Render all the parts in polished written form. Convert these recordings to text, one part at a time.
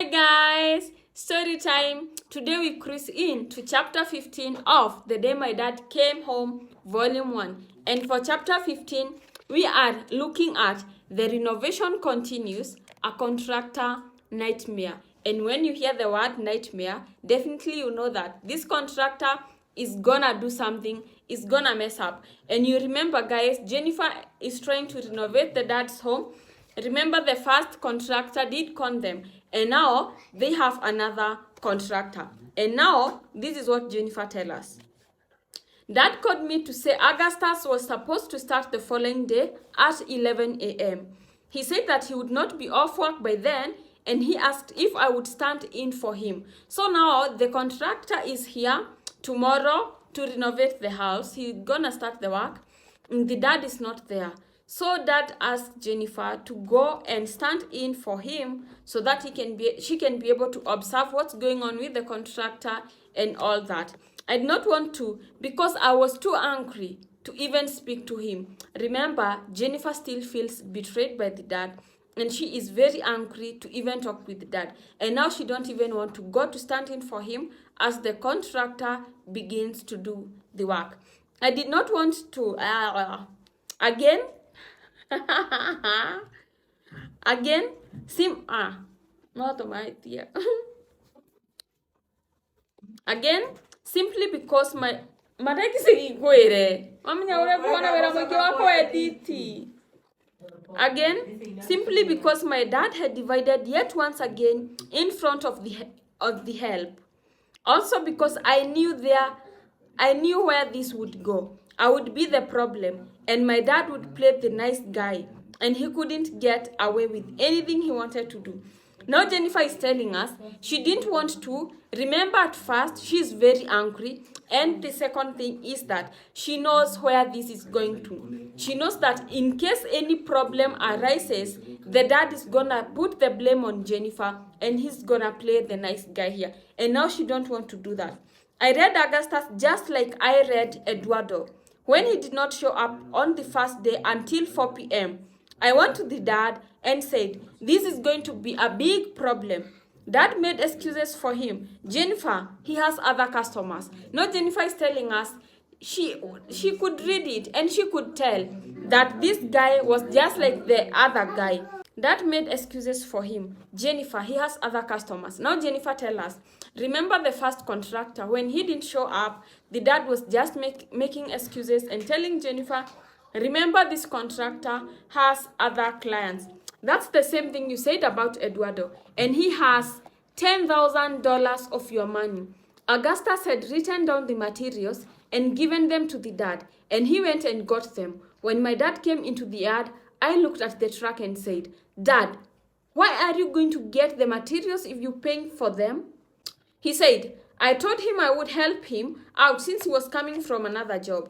Hey guys, story time. Today we cruise in to chapter 15 of The Day My Dad Came Home, volume 1. And for chapter 15, we are looking at The Renovation Continues, a Contractor Nightmare. And when you hear the word nightmare, definitely you know that this contractor is gonna do something, is gonna mess up. And you remember guys, Jennifer is trying to renovate the dad's home. Remember, the first contractor did con them, and now they have another contractor. And now, this is what Jennifer tells us. Dad called me to say Augustus was supposed to start the following day at 11 a.m. He said that he would not be off work by then, and he asked if I would stand in for him. So now, the contractor is here tomorrow to renovate the house. He's gonna start the work. The dad is not there. So Dad asked Jennifer to go and stand in for him so that she can be able to observe what's going on with the contractor and all that. I did not want to because I was too angry to even speak to him. Remember, Jennifer still feels betrayed by the dad, and she is very angry to even talk with the dad. And now she don't even want to go to stand in for him as the contractor begins to do the work. I did not want to again not my idea. Again, simply because my Again, simply because my dad had divided yet once again in front of the help. Also because I knew where this would go. I would be the problem, and my dad would play the nice guy, and he couldn't get away with anything he wanted to do. Now Jennifer is telling us she didn't want to. Remember, at first, she's very angry, and the second thing is that she knows where this is going to. She knows that in case any problem arises, the dad is gonna put the blame on Jennifer, and he's gonna play the nice guy here. And now she don't want to do that. I read Augustus just like I read Eduardo. When he did not show up on the first day until 4 p.m., I went to the dad and said, this is going to be a big problem. Dad made excuses for him. Jennifer, he has other customers. Now Jennifer is telling us she could read it and she could tell that this guy was just like the other guy. Dad made excuses for him. Jennifer, he has other customers. Now Jennifer tell us, remember the first contractor, when he didn't show up, the dad was just making excuses and telling Jennifer, remember this contractor has other clients. That's the same thing you said about Eduardo. And he has $10,000 of your money. Augustus had written down the materials and given them to the dad. And he went and got them. When my dad came into the yard, I looked at the truck and said, Dad, why are you going to get the materials if you're paying for them? He said, I told him I would help him out since he was coming from another job.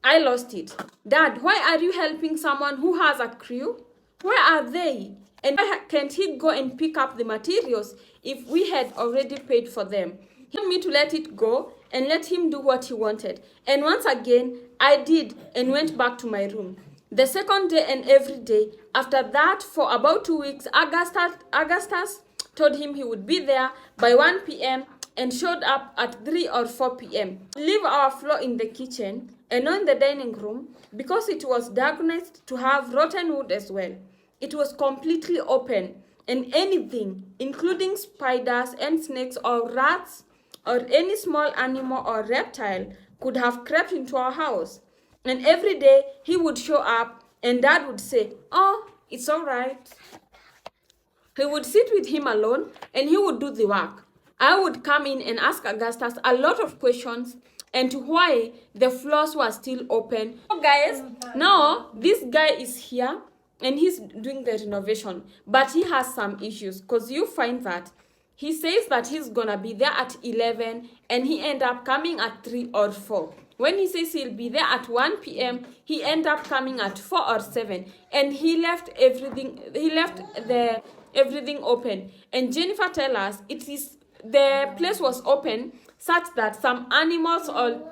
I lost it. Dad, why are you helping someone who has a crew? Where are they? And why can't he go and pick up the materials if we had already paid for them? He told me to let it go and let him do what he wanted. And once again, I did and went back to my room. The second day and every day, after that, for about 2 weeks, Augustus told him he would be there by 1 p.m. and showed up at 3 or 4 p.m. Leave our floor in the kitchen and not in the dining room because it was diagnosed to have rotten wood as well. It was completely open, and anything, including spiders and snakes or rats or any small animal or reptile, could have crept into our house. And every day he would show up and Dad would say, oh, it's all right. He would sit with him alone and he would do the work. I would come in and ask Augustus a lot of questions and why the floors were still open. So guys, now this guy is here and he's doing the renovation, but he has some issues because you find that he says that he's gonna be there at 11 and he end up coming at 3 or 4. When he says he'll be there at 1 p.m., he end up coming at 4 or 7, and he left everything open. And Jennifer tell us the place was open such that some animals or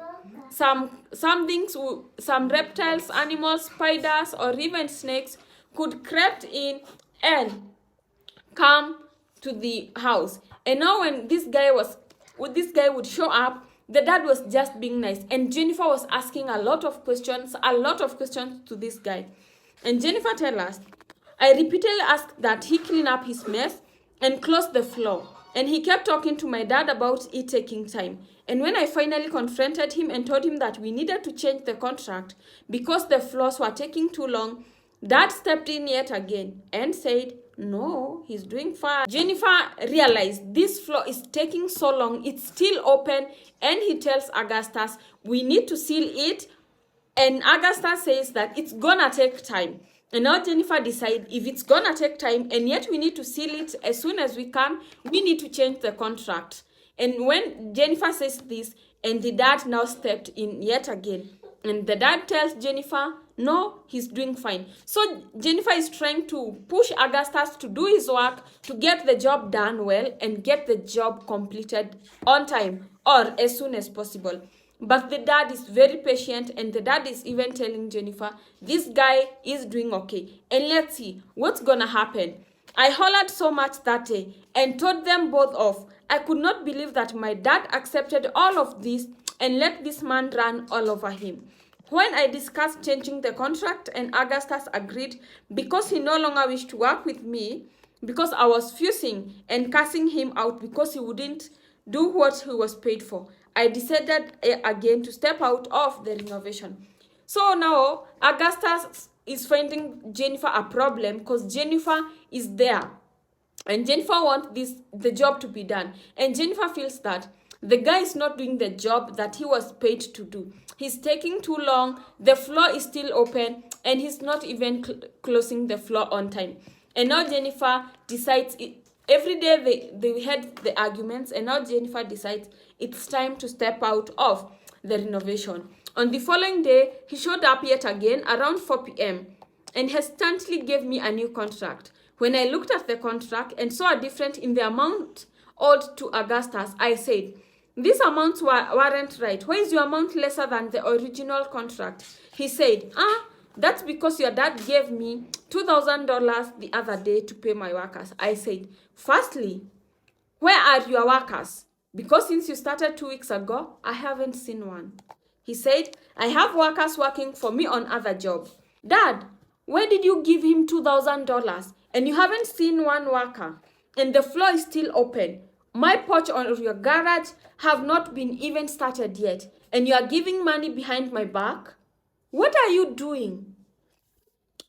some things, some reptiles, animals, spiders, or even snakes could crept in and come to the house. And now when this guy would show up, the dad was just being nice, and Jennifer was asking a lot of questions to this guy. And Jennifer tells us, I repeatedly asked that he clean up his mess and close the floor. And he kept talking to my dad about it taking time. And when I finally confronted him and told him that we needed to change the contract because the floors were taking too long, Dad stepped in yet again and said, no, he's doing fine. Jennifer realized this floor is taking so long, it's still open, and he tells Augustus, we need to seal it. And Augustus says that it's gonna take time. And now Jennifer decides if it's gonna take time and yet we need to seal it as soon as we can, we need to change the contract. And when Jennifer says this, and the dad now stepped in yet again. And the dad tells Jennifer, no, he's doing fine. So Jennifer is trying to push Augustus to do his work, to get the job done well and get the job completed on time or as soon as possible. But the dad is very patient, and the dad is even telling Jennifer, this guy is doing okay. And let's see what's gonna happen. I hollered so much that day and told them both off. I could not believe that my dad accepted all of this and let this man run all over him. When I discussed changing the contract and Augustus agreed because he no longer wished to work with me, because I was fusing and cussing him out because he wouldn't do what he was paid for, I decided again to step out of the renovation. So now Augustus is finding Jennifer a problem because Jennifer is there. And Jennifer wants the job to be done. And Jennifer feels that the guy is not doing the job that he was paid to do. He's taking too long, the floor is still open, and he's not even closing the floor on time. And now Jennifer decides, every day they had the arguments, and now Jennifer decides it's time to step out of the renovation. On the following day, he showed up yet again around 4 p.m. and hesitantly gave me a new contract. When I looked at the contract and saw a difference in the amount owed to Augustus, I said, these amounts weren't right. Why is your amount lesser than the original contract? He said, that's because your dad gave me $2,000 the other day to pay my workers. I said, firstly, where are your workers? Because since you started 2 weeks ago, I haven't seen one. He said, I have workers working for me on other jobs. Dad, where did you give him $2,000 and you haven't seen one worker? And the floor is still open. My porch or your garage have not been even started yet, and you are giving money behind my back? What are you doing?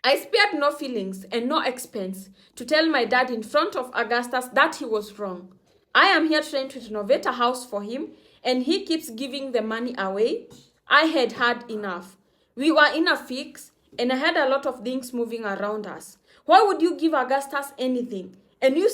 I spared no feelings and no expense to tell my dad in front of Augustus that he was wrong. I am here trying to renovate a house for him, and he keeps giving the money away. I had had enough. We were in a fix, and I had a lot of things moving around us. Why would you give Augustus anything? And you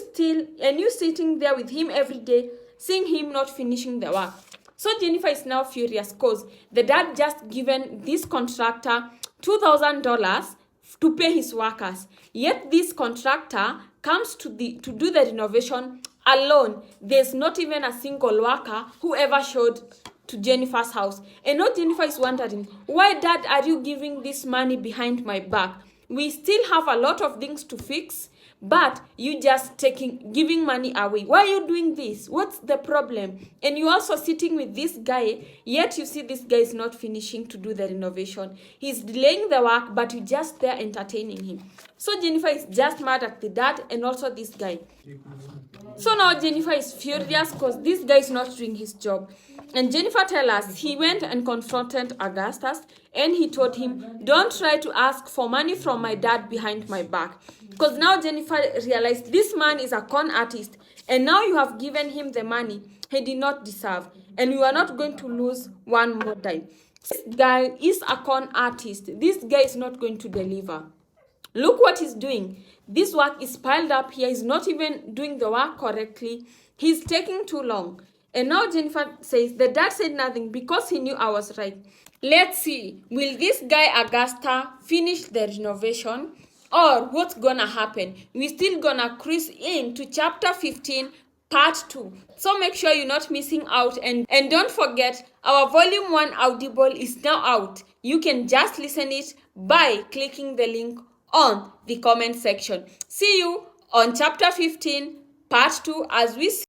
sitting there with him every day, seeing him not finishing the work. So Jennifer is now furious because the dad just given this contractor $2,000 to pay his workers. Yet this contractor comes to do the renovation alone. There's not even a single worker who ever showed to Jennifer's house. And now Jennifer is wondering, why, Dad, are you giving this money behind my back? We still have a lot of things to fix, but you just giving money away. Why are you doing this? What's the problem? And you also sitting with this guy, yet you see this guy is not finishing to do the renovation. He's delaying the work, but you just there entertaining him. So Jennifer is just mad at the dad and also this guy. So now Jennifer is furious because this guy is not doing his job. And Jennifer tells us he went and confronted Augustus and he told him, don't try to ask for money from my dad behind my back. Because now Jennifer realized this man is a con artist and now you have given him the money he did not deserve. And you are not going to lose one more time. This guy is a con artist. This guy is not going to deliver. Look what he's doing. This work is piled up here. He's not even doing the work correctly. He's taking too long. And now Jennifer says, the dad said nothing because he knew I was right. Let's see, will this guy Augusta finish the renovation or what's gonna happen? We're still gonna cruise into chapter 15, part 2. So make sure you're not missing out and don't forget our volume 1 Audible is now out. You can just listen it by clicking the link on the comment section. See you on chapter 15 part 2 as we